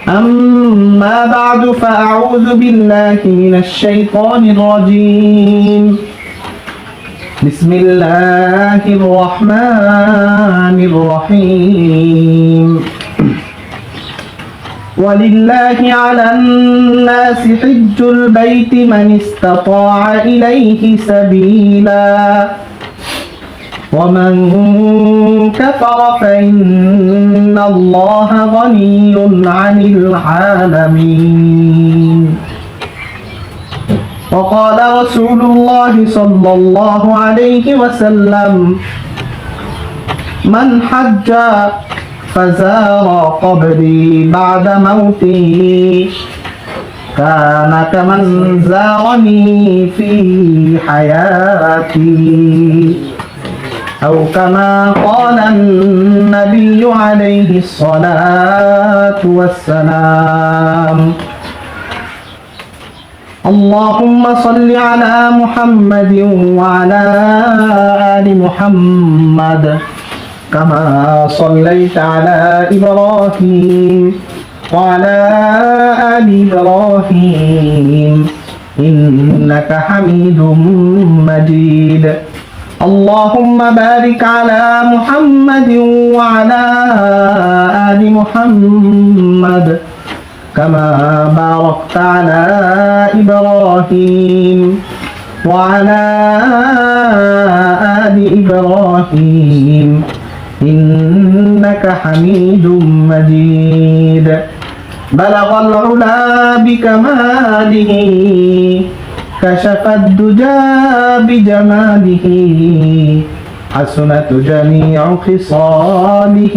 أما بعد فأعوذ بالله من الشيطان الرجيم بسم الله الرحمن الرحيم ولله على الناس حج البيت من استطاع إليه سبيلا ومن كفر فإن الله غني عن العالمين وقال رسول الله صلى الله عليه وسلم من حج فزار قبري بعد موتي كان كمن زارني في حياتي أو كما قال النبي عليه الصلاة والسلام اللهم صل على محمد وعلى آل محمد كما صليت على إبراهيم وعلى آل إبراهيم إنك حميد مجيد اللهم بارك على محمد وعلى آل محمد كما باركت على إبراهيم وعلى آل إبراهيم إنك حميد مجيد بلغ العلا بكماله كشف الدجى بجماله حسنت جميع خصاله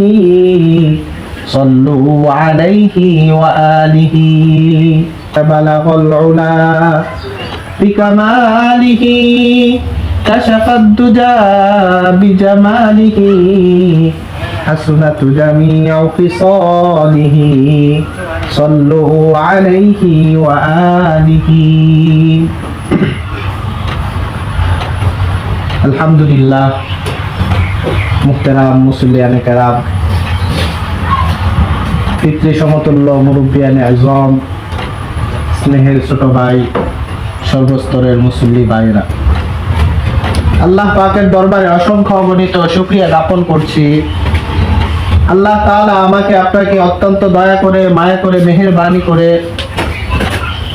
صلوا عليه وآله بلغ العلا بكماله كشف الدجى بجماله حسنت جميع خصاله صلوا عليه وآله আলহামদুলিল্লাহ মুহতারাম মুসল্লিয়ানে কেরাম পিতৃ সমতুল্য মুরব্বিয়ানে আজম স্নেহের ছোট ভাই সর্বস্তরের মুসল্লি ভাইরা আল্লাহ পাকের দরবারে অসংখ্য অগণিত শুকরিয়া জ্ঞাপন করছি আল্লাহ তাআলা আমাকে আপনাকে অত্যন্ত দয়া করে মায়া করে মেহেরবানি করে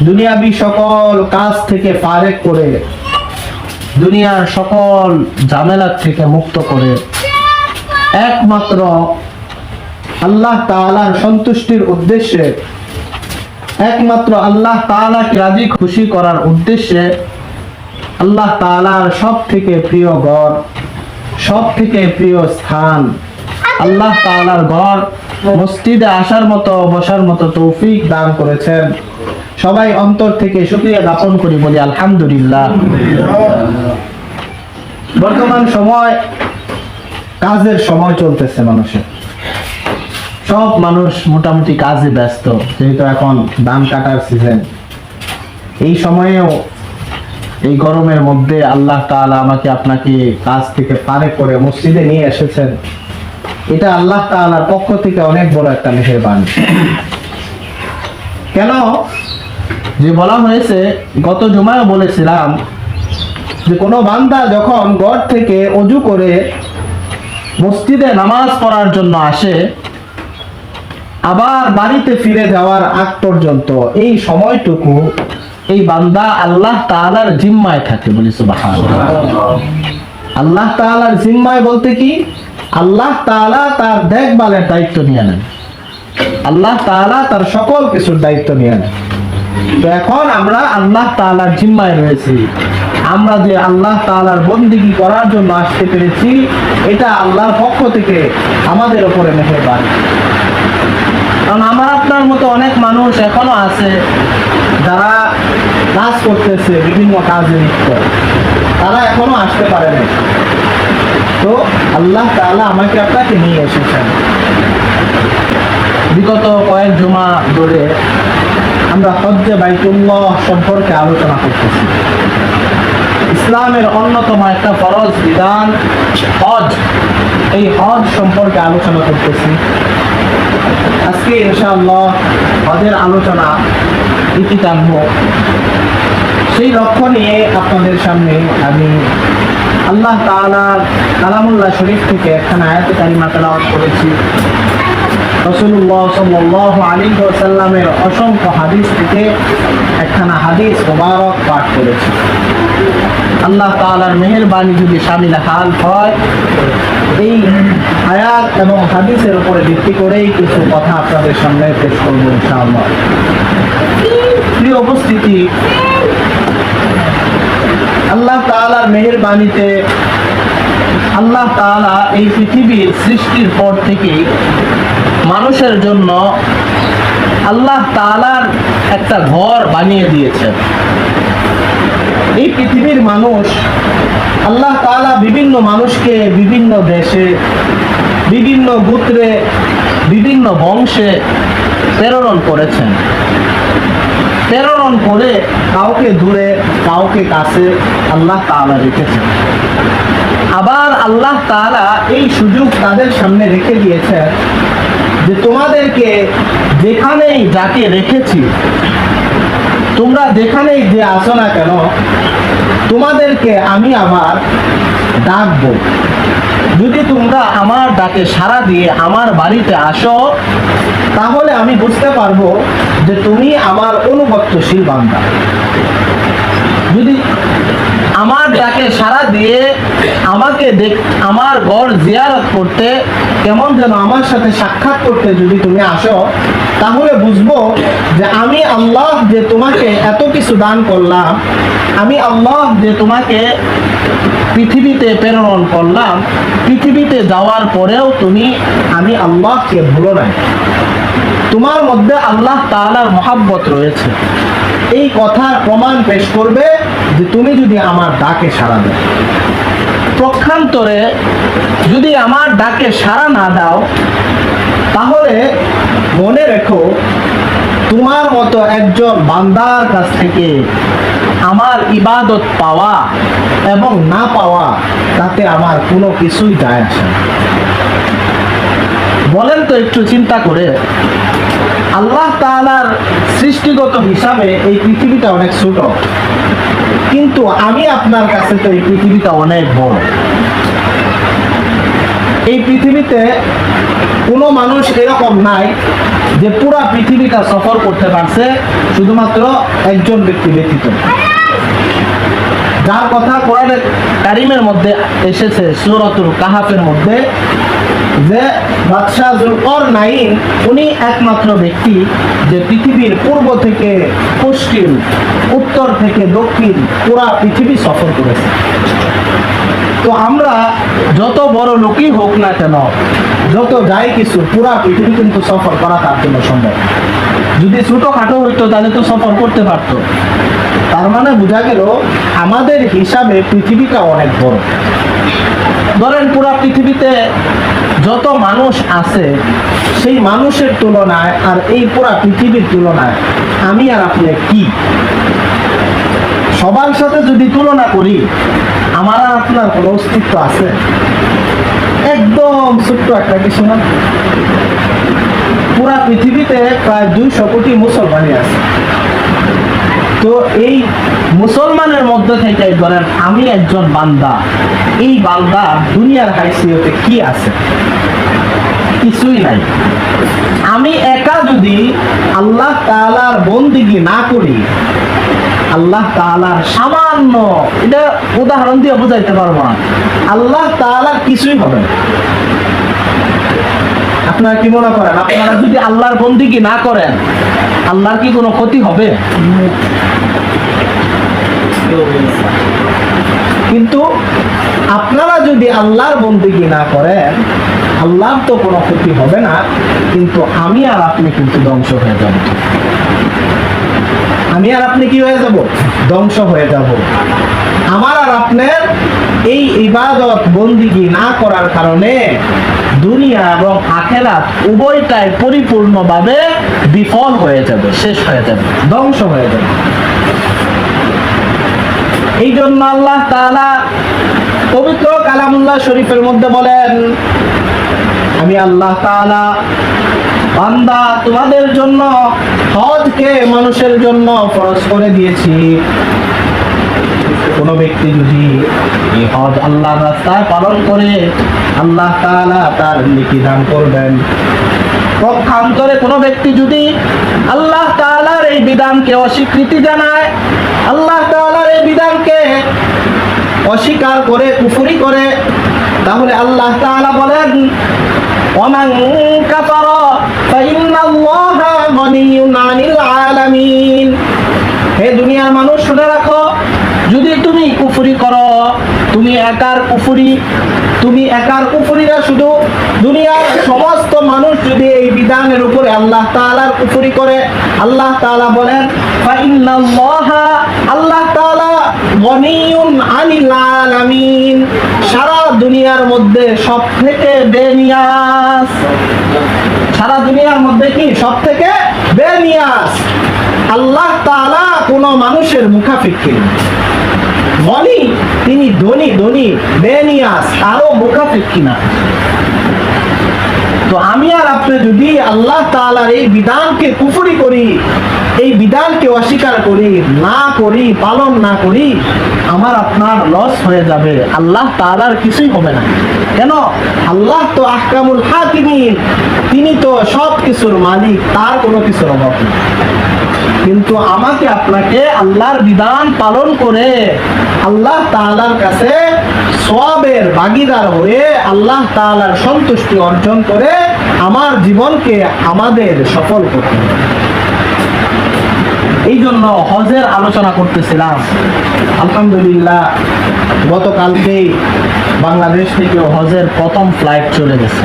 দুনিয়াবি সকল কাজ থেকে ফারেক করে দুনিয়ার সকল ঝামেলা থেকে মুক্ত করে একমাত্র আল্লাহ তাআলার সন্তুষ্টির উদ্দেশ্যে একমাত্র আল্লাহ তাআলাকে রাজি খুশি করার উদ্দেশ্যে আল্লাহ তাআলার সব থেকে প্রিয় ঘর সব থেকে প্রিয় স্থান আল্লাহ তাআলার ঘর মসজিদে আসার মতো বসার মতো তৌফিক দান করেছেন সবাই অন্তর থেকে শুকরিয়া জ্ঞাপন করি বলি আলহামদুলিল্লাহ বর্তমান সময় কাজের সময় চলতেছে মানুষের সব মানুষ মোটামুটি কাজে ব্যস্ত যেহেতু এখন ধান কাটার সিজন এই সময়েও এই গরমের মধ্যে আল্লাহ তাআলা আমাকে আপনাকে কাজ থেকে পারে করে মসজিদে নিয়ে এসেছেন এটা আল্লাহ তাআলার পক্ষ থেকে অনেক বড় একটা মেহেরবানি কেন যে বলা হয়েছে গত জুমায় বলেছিলাম যে কোনো বান্দা যখন ঘর থেকে ওযু করে মসজিদে নামাজ পড়ার জন্য আসে আবার বাড়িতে ফিরে যাওয়ার আগ পর্যন্ত এই সময়টুকু এই বান্দা আল্লাহ তাআলার জিম্মায় থাকে বলি সুবহানাল্লাহ আল্লাহ তাআলার জিম্মায় বলতে কি আল্লাহ তাআলা তার দেখভালের দায়িত্ব নিয়ে নেন আল্লাহ তাআলা তার সকল কিছুর দায়িত্ব নিয়ে নেন তো এখন আমরা আল্লাহ তাআলার জিম্মায় রয়েছি আমরা যে আল্লাহ তাআলার বন্দেগী করার জন্য আসতে পেরেছি এটা আল্লাহর পক্ষ থেকে আমাদের উপরে মেহেরবানি কারণ আমার আপনার মতো অনেক মানুষ এখনো আছে যারা কাজ করতেছে বিভিন্ন কাজে লিপ্ত তারা এখনো আসতে পারে না তো আল্লাহ তাআলা আমাকে আপনাকে নিয়ে এসেছেন বিগত কয়েক জুমা ধরে আমরা হজ্জে বাইতুল্লাহ সম্পর্কে আলোচনা করতেছি ইসলামের অন্যতম একটা ফরজ বিধান হজ। এই হজ সম্পর্কে আলোচনা করতেছি আজকে ইনশাআল্লাহ। হজের আলোচনা ইতি টানব। সেই লক্ষ্য নিয়ে আপনাদের সামনে আমি আল্লাহ তাআলার কালামুল্লাহ শরীফ থেকে একখানা আয়াতে কারিমা তেলাওয়াত করেছি। রাসূলুল্লাহ সাল্লাল্লাহু আলাইহি ওয়াসাল্লামের অসংখ্য হাদিস থেকে একখানা হাদিস মোবারক পাঠ করেছি। আল্লাহ তাআলার মেহেরবানি যদি শামিল হাল হয়, এই আয়াত এবং হাদিসের উপরে ভিত্তি করেই কিছু কথা আপনাদের সামনে পেশ করবো ইনশাআল্লাহ। প্রিয় উপস্থিতি, আল্লাহ তাআলার মেহেরবানিতে আল্লাহ তাআলা এই পৃথিবীর সৃষ্টির পর থেকেই মানুষের জন্য আল্লাহ তাআলার একটা ঘর বানিয়ে দিয়েছেন। এই পৃথিবীর মানুষ, আল্লাহ তাআলা বিভিন্ন মানুষকে বিভিন্ন দেশে, বিভিন্ন গোত্রে, বিভিন্ন বংশে প্রেরণ করেছেন। প্রেরণ করে কাউকে দূরে কাউকে কাছে আল্লাহ তাআলা রেখেছেন। আবার আল্লাহ তাআলা এই সুযোগ তাদের সামনে রেখে দিয়েছেন যে তোমাদেরকে যেখানেই যাকে রেখেছি, তোমরা যেখানেই যে আসো না কেন, তোমাদেরকে আমি আবার ডাকবো। যদি তোমরা আমার ডাকে সাড়া দিয়ে আমার বাড়িতে আসো, তাহলে আমি বুঝতে পারবো যে তুমি আমার অনুগত্যশীল বান্দা। যদি আমার ডাকে সাড়া দিয়ে আমাকে আমার ঘর জিয়ারত করতে, কেমন যেন আমার সাথে সাক্ষাৎ করতে যদি তুমি আসো, তাহলে বুঝবো যে আমি আল্লাহ যে তোমাকে এত কিছু দান করলাম, আমি আল্লাহ যে তোমাকে পৃথিবীতে প্রেরণ করলাম, পৃথিবীতে যাওয়ার পরেও তুমি আমি আল্লাহকে ভুলো নাই, তোমার মধ্যে আল্লাহ তাআলার মহাব্বত রয়েছে। এই কথার প্রমাণ পেশ করবে যে তুমি যদি আমার ডাকে সাড়া দাও। পক্ষান্তরে যদি আমার ডাকে সাড়া না দাও, তাহলে মনে রেখো তোমার মতো একজন বান্দার কাছ থেকে আমার ইবাদত পাওয়া এবং না পাওয়া, তাতে আমার কোনো কিছুই যায় আসে না। বলেন তো একটু চিন্তা করে, আল্লাহ তাআলার সৃষ্টিগত হিসাবে এই পৃথিবীটা অনেক ছোট, কিন্তু আমি আপনার কাছে তো এই পৃথিবীটা অনেক বড়। এই পৃথিবীতে কোনো মানুষ এরকম নাই যে পুরা পৃথিবীটা সফর করতে পারছে শুধুমাত্র একজন ব্যক্তি ব্যতীত, যার কথা কোরআনের কারিমের মধ্যে এসেছে সূরাতুল কাহাফের মধ্যে, যে বাদশাহ যুলকারনাইন উনি একমাত্র ব্যক্তি যে পৃথিবীর পূর্ব থেকে পশ্চিম, উত্তর থেকে দক্ষিণ পুরা পৃথিবী সফর করেছে। তো আমরা যত বড় লোকই হোক না কেন, যত যাই কিছু, পুরা পৃথিবী কিন্তু সফর করা তার জন্য সম্ভব। যদি ছোটখাটো হইতো তাহলে তো সফর করতে পারতো। তার মানে বোঝা গেল আমাদের হিসাবে পৃথিবীটা অনেক বড়। ধরেন পুরা পৃথিবীতে যত মানুষ আছে, সেই মানুষের তুলনায় আর এই পুরা পৃথিবীর তুলনায় আমি আর আপনি কি? সবার সাথে যদি তুলনা করি, আমার আর আপনার কোনো অস্তিত্ব আছে? একদম ছোট্ট একটা কিছু না। পুরা পৃথিবীতে প্রায় 200 কোটি মুসলমানই আছে। তো এই মুসলমানের মধ্যে থেকে ধরেন আমি একজন বান্দা, এই বান্দা দুনিয়ার হাইসিয়তে কি আছে? কিছুই নাই। আমি একা যদি আল্লাহ তাআলার বন্দেগী না করি, আল্লাহ তাআলার সামান্য, এটা উদাহরণ দিয়ে বোঝাইতে পারবো না, আল্লাহ তাআলার কিছুই হবে না। আপনারা কি মনে করেন, আপনারা যদি আল্লাহর বন্দেগী না করেন, আল্লাহর কি কোনো ক্ষতি হবে? কিন্তু আপনারা যদি আল্লাহর বন্দেগী না করেন, আল্লাহর তো কোনো ক্ষতি হবে না, কিন্তু আমি আর আপনি কিন্তু ধ্বংস হয়ে যাব। আমি আর আপনি কি হয়ে যাব? ধ্বংস হয়ে যাব। আমার আর আপনার এই ইবাদত বন্দেগী না করার কারণে দুনিয়া এবং আখিরাত উভয়টাই পরিপূর্ণভাবে বিফল হয়ে যাবে, শেষ হয়ে যাবে, ধ্বংস হয়ে যাবে। এই জন্য আল্লাহ তাআলা পবিত্র কালামুল্লাহ শরীফের মধ্যে বলেন, আমি আল্লাহ তাআলা বান্দা তোমাদের জন্য হজকে মানুষের জন্য ফরজ করে দিয়েছি। কোন ব্যক্তি যদি এই হজ আল্লাহর রাস্তায় পালন করে, আল্লাহ তাআলা তার নেকি দান করবেন। পক্ষান্তরে কোনো ব্যক্তি যদি আল্লাহ তাআলার এই বিধানকে অস্বীকৃতি জানায়, আল্লাহ তাআলার এই বিধানকে অস্বীকার করে, কুফরি করে, তাহলে আল্লাহ তাআলা বলেন, ওয়ামান কাফারা ফাইন্নাল্লাহা গনিয়্যুন আনিল আলামিন। হে দুনিয়ার মানুষ, শুনে রাখো, যদি তুমি কুফরি করো, তুমি একার কুফরি না, শুধু দুনিয়ার সমস্ত মানুষ যদি এই বিধানের উপরে আল্লাহ তাআলার কুফরি করে, আল্লাহ তাআলা বলেন, ফাইন্নাল্লাহা, আল্লাহ তাআলা গনিয়্যুন আনিল আলামিন, সারা দুনিয়ার মধ্যে সবথেকে বেনিয়াজ। সারা দুনিয়ার মধ্যে কি সবথেকে বেনিয়াজ? আল্লাহ তাআলা কোন মানুষের মুখাপেক্ষী। ধনী, তিনি ধনী, বেনিয়াজ, আরো মুখাপেক্ষী না। তো আমি আর আপনি যদি আল্লাহ তাআলার এই বিধানকে কুফরি করি, এই বিধানকে অস্বীকার করি, পালন না করি, আমার আপনার লস হয়ে যাবে। আল্লাহ তাআলার কিছুই হবে না। কেন? আল্লাহ তো আহকামুল হাকিমিন, তিনি তো সব কিছুর মালিক, তার কোনো কিছুর অভাব নেই। কিন্তু আমাকে আপনাকে আল্লাহর বিধান পালন করে আল্লাহ তাআলার কাছে সওয়াবের ভাগীদার হয়ে আল্লাহ তাআলার সন্তুষ্টি অর্জন করে আমার জীবনকে আমাদের সফল করতে হবে। এই জন্য হজের আলোচনা করতেছিলাম। আলহামদুলিল্লাহ, গতকালকেই বাংলাদেশ থেকে হজের প্রথম ফ্লাইট চলে গেছে।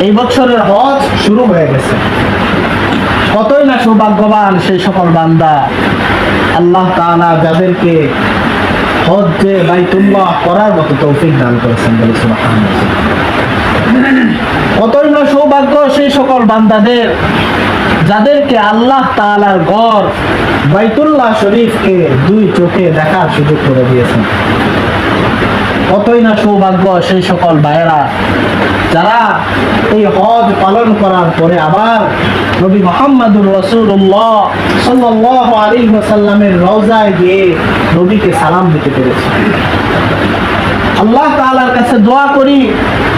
এই বছরের হজ শুরু হয়ে গেছে। কতই না সৌভাগ্যবান সেই সকল বান্দা, আল্লাহ তাআলা যাদেরকে হজ্জে বাইতুল্লাহ করার মতো তৌফিক দান করেছেন, বলে সুবহানাল্লাহ। কতই না সৌভাগ্য সেই সকল বান্দাদের, যাদেরকে আল্লাহ তাআলার ঘর বাইতুল্লাহ শরীফকে দুই চোখে দেখার সুযোগ করে দিয়েছেন। কতই না সৌভাগ্য সেই সকল ভাইয়েরা, যারা এই হজ পালন করার পরে আবার নবী মুহাম্মদুর রাসূলুল্লাহ সাল্লাল্লাহু আলাইহি ওয়াসাল্লামের রওজায় গিয়ে নবীকে সালাম দিতে পেরেছে। আল্লাহ তাআলার কাছে দোয়া করি,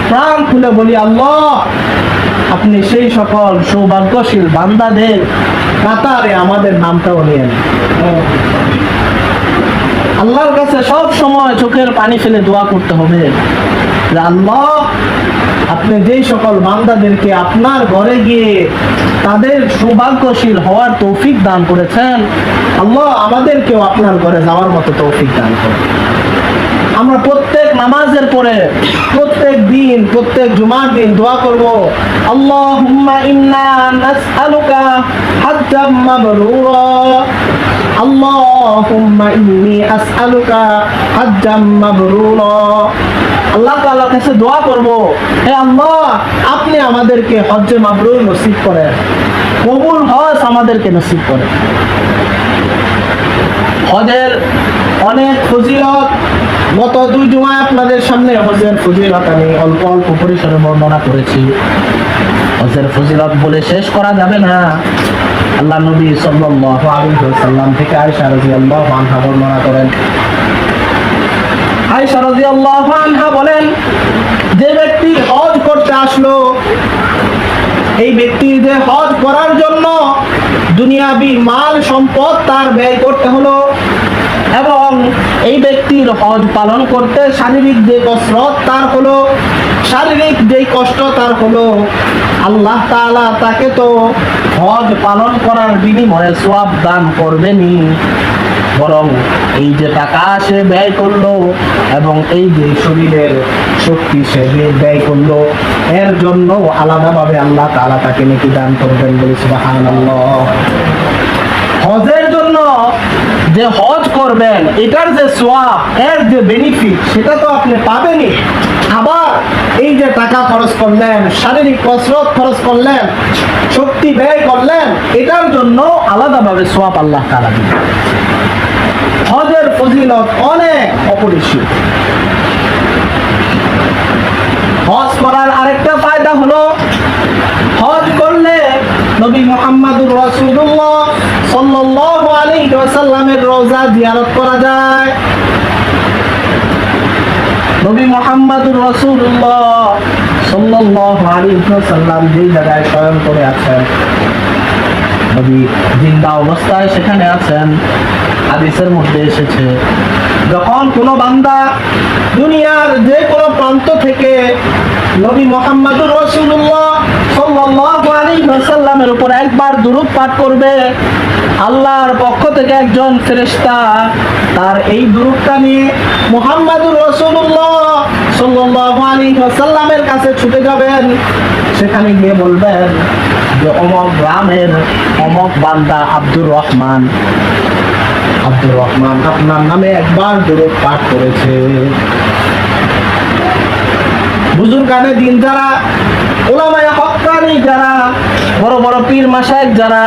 প্রাণ খুলে বলি, আল্লাহ আপনি সেই সকল সৌভাগ্যশীল বান্দাদের কাতারে আমাদের নামটাও নিয়ে নেন। আল্লাহর কাছে সব সময় চোখের পানি ফেলে দোয়া করতে হবে যে আল্লাহ আপনি যেই সকল বান্দাদেরকে আপনার ঘরে গিয়ে তাদের সৌভাগ্যশীল হওয়ার তৌফিক দান করেছেন, আল্লাহ আমাদেরকেও আপনার ঘরে যাওয়ার মতো তৌফিক দান করেন। আমরা প্রত্যেক নামাজের পরে, প্রত্যেক দিন, প্রত্যেক জুমার দিন দোয়া করব, আল্লাহুম্মা ইন্না নাসআলুকা হাজ্জাম মাবরুরা, আল্লাহুম্মা ইন্নী আসআলুকা হাজ্জাম মাবরুরা। আল্লাহ তাআলার কাছে দোয়া করব, হে আল্লাহ আপনি আমাদেরকে হজ্জে মাবরুর নসিব করেন, কবুল হজ আমাদেরকে নসিব করেন। হজের অনেক ফজিলত, গত দুই জুমায় আপনাদের সামনে হজের ফজিলত আমি অল্প অল্প পরিসরে বর্ণনা করেছি। হজের ফজিলত বলে শেষ করা যাবে না। আল্লাহ নবী সাল্লাল্লাহু আলাইহি ওয়াসাল্লাম থেকে আয়েশা রাদিয়াল্লাহু আনহা বর্ণনা করেন। আয়েশা রাদিয়াল্লাহু আনহা বলেন, যে ব্যক্তি হজ করতে আসলো, এই ব্যক্তি যে হজ করার জন্য দুনিয়াবি মাল সম্পদ তার ব্যয় করতে হলো, এবং এই ব্যক্তির হজ পালন করতে শারীরিক যে কসরত তার হলো, শারীরিক যে কষ্ট তার হলো, আল্লাহ তাআলা তাকে তো হজ পালন করার বিনিময়ে সওয়াব দান করবেনই, বরং এই যে টাকা সে ব্যয় করলো এবং এই যে শরীরের শক্তি সে ব্যয় করলো, এর জন্য আলাদাভাবে আল্লাহ তাআলা তাকে নেকি দান করবেন, বলে সুবহানাল্লাহ। হজের জন্য যে হজ করবেন, এটার যে সওয়াব, এর যে বেনিফিট, সেটা তো আপনি পাবেনই। আবার এই যে টাকা খরচ করলেন, শারীরিক কসরত খরচ করলেন, শক্তি ব্যয় করলেন, এটার জন্য আলাদাভাবে সওয়াব আল্লাহ তাআলা দিবেন। হজের ফজিলত অনেক অপরিসীম। হজ করার আরেকটা ফায়দা হলো, হজ করলে নবী মুহাম্মদুর রাসূলুল্লাহ সাল্লাল্লাহু আলাইহি ওয়াসাল্লামের রওজা জিয়ারত করা যায়। নবী মুহাম্মদুর রাসূলুল্লাহ সাল্লাল্লাহু আলাইহি ওয়াসাল্লাম যেই জায়গায় শয়ন করে আছেন, নবী জিন্দা অবস্থায় সেখানে আছেন। হাদিসের মধ্যে এসেছে, যখন কোনো বান্দা দুনিয়ার যে কোনো প্রান্ত থেকে নবী মুহাম্মদুর রাসূলুল্লাহ সাল্লাল্লাহু আলাইহি ওয়াসাল্লামের উপর একবার দুরূদ পাঠ করবে, আল্লাহর পক্ষ থেকে একজন ফেরেশতা তার এই দুরূদটা নিয়ে মুহাম্মদুর রাসূলুল্লাহ সাল্লাল্লাহু আলাইহি ওয়াসাল্লামের কাছে ছুটে যাবেন। সেখানে গিয়ে বলবেন যে অমুক গ্রামের অমুক বান্দা আব্দুর রহমান আপনার নামে একবার দুরূদ পাঠ করেছে। বুজুর্গানে দিন যারা, উলামায়ে হক্কানি যারা, বড় বড় পীর মাশায়েখ যারা,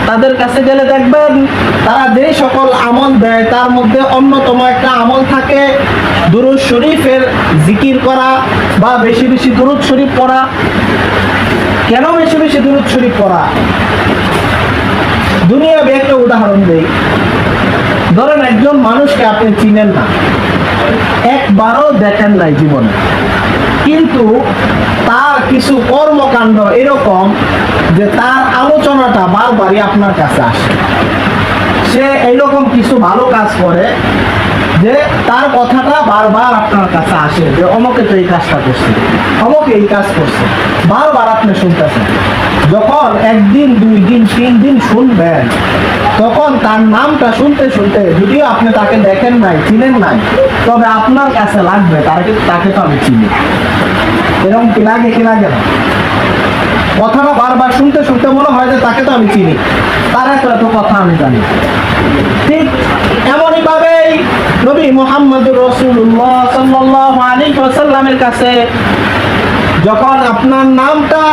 তাদের কাছে গেলে দেখবেন তারা যে সকল আমল দেয় তার মধ্যে অন্যতম একটা আমল থাকে দুরূদ শরীফের জিকির করা বা বেশি বেশি দুরূদ শরীফ পড়া। কেন বেশি বেশি দুরূদ শরীফ পড়া? দুনিয়াবি একটা উদাহরণ দেই। ধরেন একজন মানুষকে আপনি চিনেন না, একবারও দেখেন নাই জীবনে, কিন্তু তার কিছু কর্মকাণ্ড এরকম যে তার আলোচনাটা বারবারই আপনার কাছে আসে। সে এইরকম কিছু ভালো কাজ করে যে তার কথাটা বারবার আপনার কাছে আসে, যে অমুকে তো এই কাজটা করছে, অমুকে এই কাজ করছে, বারবার আপনি শুনতেছেন। যখন একদিন, 2 দিন, 3 দিন শুনবেন, তখন তার নামটা শুনতে শুনতে, যদিও আপনি তাকে দেখেন নাই, চিনেন নাই, তবে আপনার কাছে লাগবে তাকে তো আমি চিনি। এরকম কি লাগে কি লাগে না? কথাটা বারবার শুনতে শুনতে মনে হয় যে তাকে তো আমি চিনি, তার এত কথা আমি জানি। ঠিক এমনই ভাবেই নবী মুহাম্মদুর রাসূলুল্লাহ সাল্লাল্লাহু আলাইহি ওয়াসাল্লামের কাছে যখন আপনার নামটা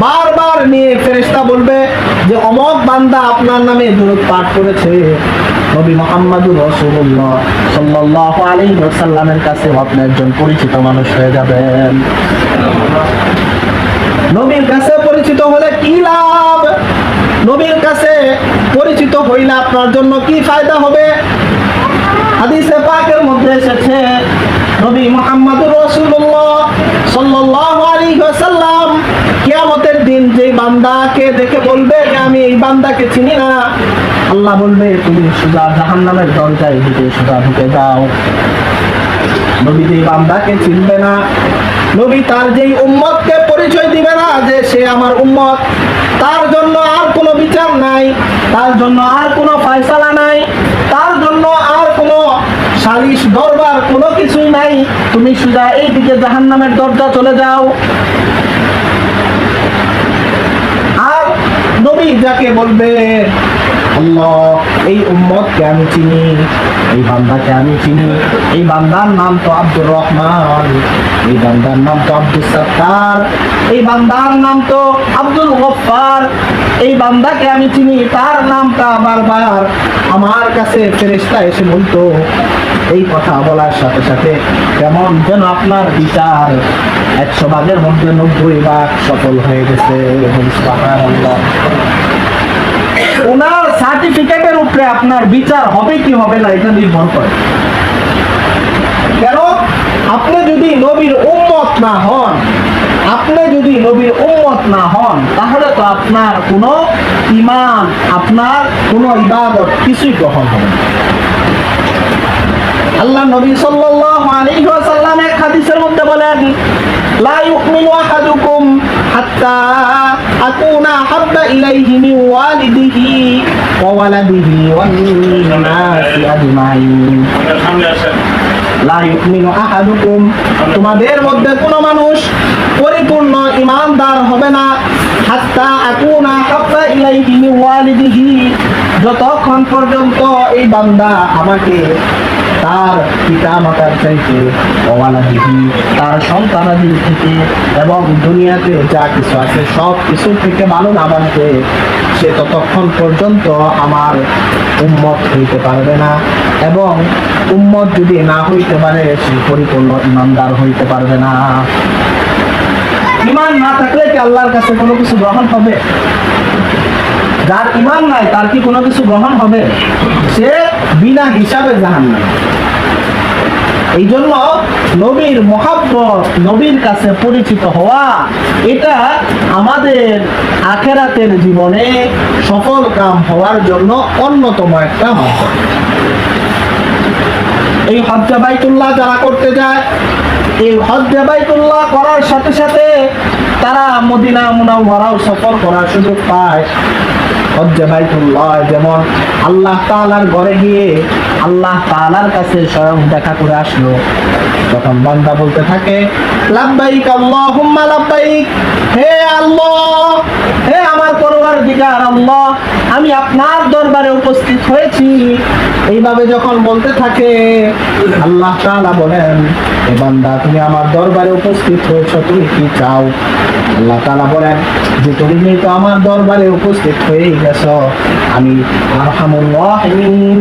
বারবার নিয়ে ফেরেশতা বলবে যে অমুক বান্দা আপনার নামে দুরূদ পাঠ করেছে, নবী মুহাম্মদুর রাসূলুল্লাহ সাল্লাল্লাহু আলাইহি ওয়াসাল্লামের কাছে আপনি একজন পরিচিত মানুষ হয়ে যাবেন। নবীর কাছে পরিচিত হলে কি লাভ? নবীর কাছে পরিচিত হইলে আপনার জন্য কি ফায়দা হবে? হাদিসে পাকের মধ্যে এসেছে, নবী মুহাম্মদুর রাসূলুল্লাহ সাল্লাল্লাহু আলাইহি ওয়াসাল্লাম কিয়ামতের দিন যে বান্দাকে দেখে বলবে যে আমি এই বান্দাকে চিনি না, আল্লাহ বলবে তুমি সোজা জাহান্নামের দরজায় সোজা ঢুকে যাও। নবী যে বান্দাকে চিনবে না, নবী তার যেই উম্মতকে পরিচয় দিবে না যে সে আমার উম্মত, তার জন্য আর কোনো বিচার নাই, তার জন্য আর কোনো ফয়সালা নাই, তার জন্য আর কোনো সালিশ দরবার কোনো কিছুই নাই, তুমি সোজা এইদিকে জাহান্নামের দরজা চলে যাও। আর নবী যাকে বলবে আল্লাহ এই উম্মতকে আমি চিনি, এই বান্দাকে আমি চিনি, এই বান্দার নাম তো আব্দুর রহমান, এই বান্দার নাম তো আব্দুস সাত্তার, এই বান্দার নাম তো আব্দুল গফফার, এই বান্দাকে আমি চিনি, তার নামটা বারবার আমার কাছে ফেরেশতা এসে বলতো। এই কথা বলার সাথে সাথে কেমন যেন আপনার বিচার 100 ভাগের মধ্যে 90 ভাগ সফল হয়ে গেছে। সুবহানাল্লাহ। ওনার সার্টিফিকেটের উপরে আপনার বিচার হবে কি হবে না এটা নির্ভর করে। কেন? আপনি যদি নবীর উম্মত না হন, তাহলে তো আপনার কোনো ঈমান, আপনার কোনো ইবাদত কিছুই গ্রহণ হবে না। আল্লাহ নবী সাল্লাল্লাহু আলাইহি ওয়াসাল্লাম এক হাদিসের মধ্যে বলেন, লা ইউমিনু আহাদুকুম হাত্তা আকুনা হাব্বা ইলাইহি মিন ওয়ালিদিহি ওয়া ওয়ালাদিহি ওয়ান নাসি আজমাইন। লা ইউমিনু আহাদুকুম, তোমাদের মধ্যে কোনো মানুষ পরিপূর্ণ ঈমানদার হবে না, হাত্তা আকুনা হাব্বা ইলাইহি মিন ওয়ালিদিহি, যতক্ষণ পর্যন্ত এই বান্দা আমাকে তার পিতা মাতার চাইতে, ওয়ালাদিহি তার সন্তানাদির থেকে, এবং দুনিয়াতে যা কিছু আছে সব কিছু থেকে ভালো না বানতে, সে ততক্ষণ পর্যন্ত আমার উম্মত হইতে পারবে না। এবং উম্মত যদি না হইতে পারে, সে পরিপূর্ণ ইমানদার হইতে পারবে না। ইমান না থাকলে কি আল্লাহর কাছে কোনো কিছু গ্রহণ হবে? যার ইমান নাই তার কি কোনো কিছু গ্রহণ হবে? সে বিনা হিসাবে জাহান্নামী। এই জন্য নবীর মহাব্বত, নবীর কাছে পরিচিত হওয়া, এটা আমাদের আখেরাতের জীবনে সফল কাম হওয়ার জন্য অন্যতম একটা মাধ্যম। এই হজ্জে বাইতুল্লাহ যারা করতে যায়, এই হজ্জে বাইতুল্লাহ করার সাথে সাথে তারা মদিনা মুনাওয়ারাও সফর করার সুযোগ পায়। হজ্জে বাইতুল্লাহ যেমন আল্লাহ তাআলার ঘরে গিয়ে আল্লাহ তাআলার কাছে স্বয়ং দেখা করে আসলো, তখন বান্দা বলতে থাকে, লাব্বাইক আল্লাহুম্মা লাব্বাইক, হে আল্লাহ, হে আমার পরওয়ারদিগার আল্লাহ, আমি আপনার দরবারে উপস্থিত হয়েছি। এইভাবে যখন বলতে থাকে, আল্লাহ তাআলা বলেন, হে বান্দা, তুমি আমার দরবারে উপস্থিত হয়েছো, তুমি কি চাও? আল্লাহ তাআলা বলেন যে তুমি তো আমার দরবারে উপস্থিত হয়ে গেছো, আমি আরহামুর রাহিমিন,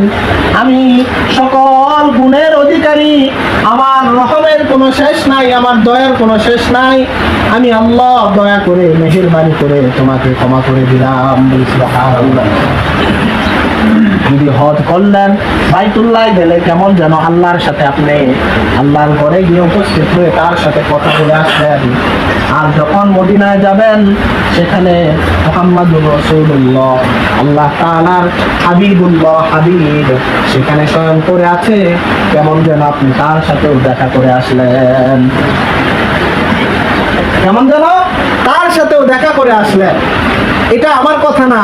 আমি সকল গুণের অধিকারী, আমার রহমের কোনো শেষ নাই, আমার দয়ার কোনো শেষ নাই, আমি আল্লাহ দয়া করে মেহেরবানি করে তোমাকে ক্ষমা করে দিলাম। সুবহানাল্লাহ। যদি হজ করলেন, বাইতুল্লাহ গেলে কেমন যেন আল্লাহর সাথে আপনি আল্লাহর ঘরে গিয়ে উপস্থিত হয়ে তার সাথে কথা বলে আসলেন। আর যখন মদিনায় যাবেন, সেখানে মুহাম্মাদুর রাসূলুল্লাহ, আল্লাহ তাআলার হাবিবুল্লাহ, হাবিব সেখানে স্বয়ং করে আছে, কেমন যেন আপনি তার সাথেও দেখা করে আসলেন, কেমন যেন তার সাথেও দেখা করে আসলেন। এটা আমার কথা না,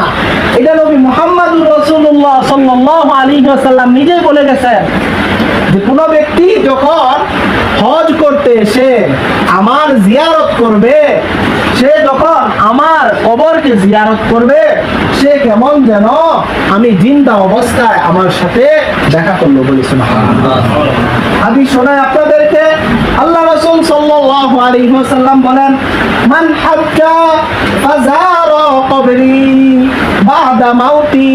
এটা নবী মুহাম্মাদুর রাসূলুল্লাহ সাল্লাল্লাহু আলাইহি ওয়াসাল্লাম নিজেই বলে গেছেন যে কোনো ব্যক্তি যখন হজ করতে এসে আমার জিয়ারত করবে, সে যখন আমার কবরকে জিয়ারত করবে, সে কেমন যেন আমি জিন্দা অবস্থায় আমার সাথে দেখা করলো। বলি সুবহানাল্লাহ। হাদিস শোনায় আপনাদেরকে, আল্লাহ রাসূল সাল্লাল্লাহু আলাইহি ওয়াসাল্লাম বলেন, মান হাজ্জা ফাযারা কবরি বাদা মাউতি,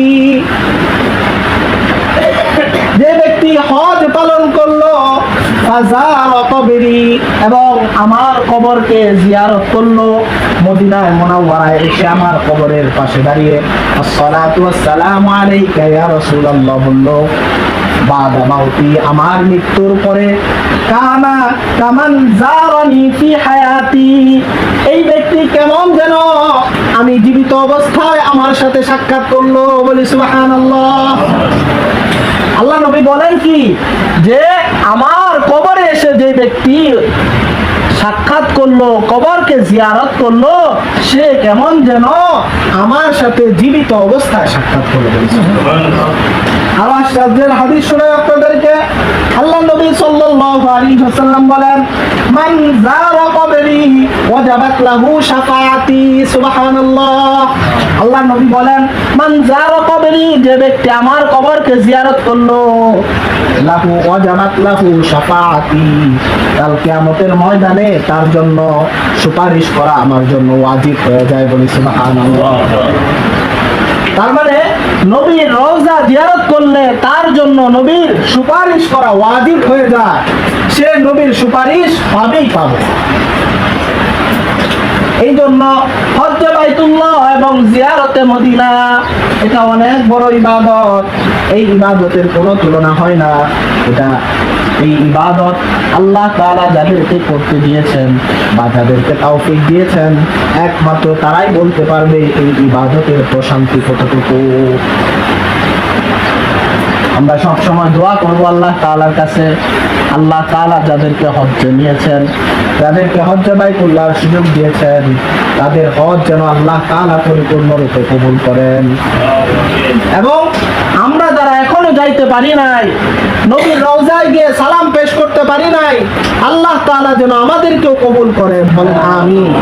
যে ব্যক্তি হজ পালন করলো, ফাযারা কবরি, এবং আমার কবরকে জিয়ারত করলো, মদিনায় মুনাওয়ারায় এসে আমার কবরের পাশে দাঁড়িয়ে আসসালাতু ওয়াসসালামু আলাইকা ইয়া রাসূলুল্লাহ বললো বাদা মাউতি, আমার মৃত্যুর পরে, কানা কামান জারানি ফি হায়াতি, এই ব্যক্তি কেমন যেন আমি জীবিত অবস্থায় আমার সাথে সাক্ষাৎ করলো। বলি সুবহানাল্লাহ। আল্লাহ নবী বলেন কি, যে আমার কবরে এসে যে ব্যক্তি সাক্ষাৎ করলো, কবরকে জিয়ারত করলো, সে কেমন যেন আমার সাথে জীবিত অবস্থায় সাক্ষাৎ করলো। হাদিস শুনে আপনাদেরকে, আল্লাহ নবী সাল্লাল্লাহু আলাইহি ওয়াসাল্লাম বলেন, মান যারা কবরি ওয়াজাবাত লাহু শাফাআতি। সুবহানাল্লাহ। আল্লাহ নবী বলেন, মান যারা কবরি, যে ব্যক্তি আমার কবরকে জিয়ারত করলো, লাহু ওয়াজাবাত লাহু শাফাআতি, কাল কিয়ামতের ময়দানে তার জন্য সুপারিশ করা আমার জন্য ওয়াজিব হয়ে যায়। বলি সুবহানাল্লাহ। তার মানে নবীর রওজা জিয়ারত করলে তার জন্য নবীর সুপারিশ করা ওয়াজিব হয়ে যায়, সে নবীর সুপারিশ পাবেই পাবে। এই জন্য হজ্জে বাইতুল্লাহ এবং জিয়ারতে মদিনা এটা অনেক বড় ইবাদত। এই ইবাদতের কোনো তুলনা হয় না। এটা এই ইবাদত আল্লাহ তাআলা যাদেরকে করতে দিয়েছেন বা যাদেরকে তৌফিক দিয়েছেন, একমাত্র তারাই বলতে পারবে এই ইবাদতের প্রশান্তি কতটুকু। আমরা সব সময় দোয়া করব আল্লাহ তাআলার কাছে, আল্লাহ তাআলা যাদেরকে হজ্জে নিয়েছেন, যাদেরকে হজ্জে বাইতুল্লাহর সুযোগ দিয়েছেন, তাদের হজ যেন আল্লাহ তাআলা পরিপূর্ণরূপে কবুল করেন। এবং আমরা যারা এখনো যাইতে পারি নাই, নবীর রওজায় গিয়ে সালাম পেশ করতে পারি নাই, আল্লাহ তাআলা যেন আমাদেরকেও কবুল করেন। বলেন আমিন।